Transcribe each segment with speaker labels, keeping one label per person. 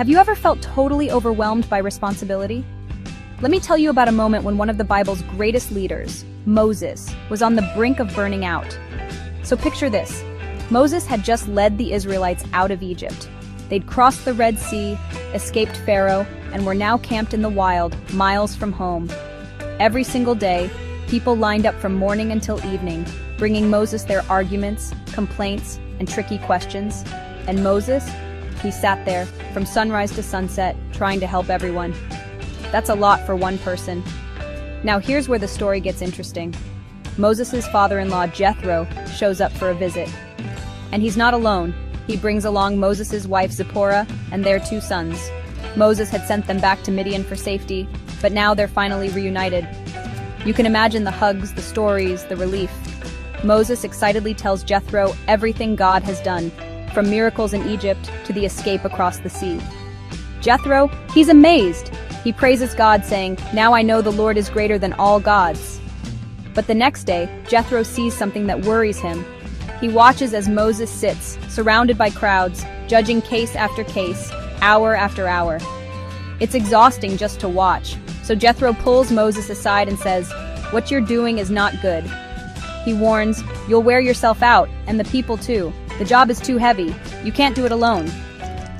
Speaker 1: Have you ever felt totally overwhelmed by responsibility? Let me tell you about a moment when one of the Bible's greatest leaders, Moses, was on the brink of burning out. So picture this. Moses had just led the Israelites out of Egypt. They'd crossed the Red Sea, escaped Pharaoh, and were now camped in the wild, miles from home. Every single day, people lined up from morning until evening, bringing Moses their arguments, complaints, and tricky questions. And Moses, he sat there, from sunrise to sunset, trying to help everyone. That's a lot for one person. Now here's where the story gets interesting. Moses' father-in-law, Jethro, shows up for a visit. And he's not alone. He brings along Moses' wife, Zipporah, and their 2 sons. Moses had sent them back to Midian for safety, but now they're finally reunited. You can imagine the hugs, the stories, the relief. Moses excitedly tells Jethro everything God has done, from miracles in Egypt to the escape across the sea. Jethro, he's amazed. He praises God, saying, "Now I know the Lord is greater than all gods." But the next day, Jethro sees something that worries him. He watches as Moses sits, surrounded by crowds, judging case after case, hour after hour. It's exhausting just to watch, so Jethro pulls Moses aside and says, "What you're doing is not good." He warns, "You'll wear yourself out, and the people too. The job is too heavy. You can't do it alone."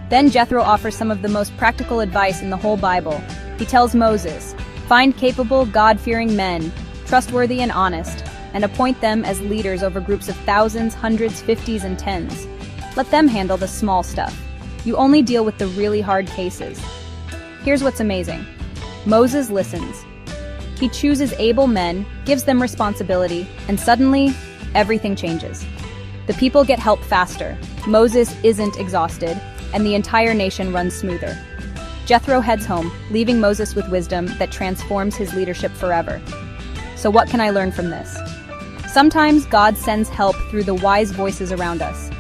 Speaker 1: Then Jethro offers some of the most practical advice in the whole Bible. He tells Moses, "Find capable, God-fearing men, trustworthy and honest, and appoint them as leaders over groups of thousands, hundreds, 50s, and 10s. Let them handle the small stuff. You only deal with the really hard cases." Here's what's amazing. Moses listens. He chooses able men, gives them responsibility, and suddenly, everything changes. The people get help faster, Moses isn't exhausted, and the entire nation runs smoother. Jethro heads home, leaving Moses with wisdom that transforms his leadership forever. So what can I learn from this? Sometimes God sends help through the wise voices around us.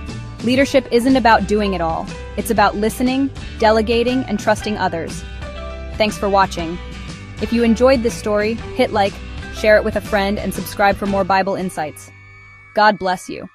Speaker 1: Leadership isn't about doing it all. It's about listening, delegating, and trusting others. Thanks for watching. If you enjoyed this story, hit like, share it with a friend, and subscribe for more Bible insights. God bless you.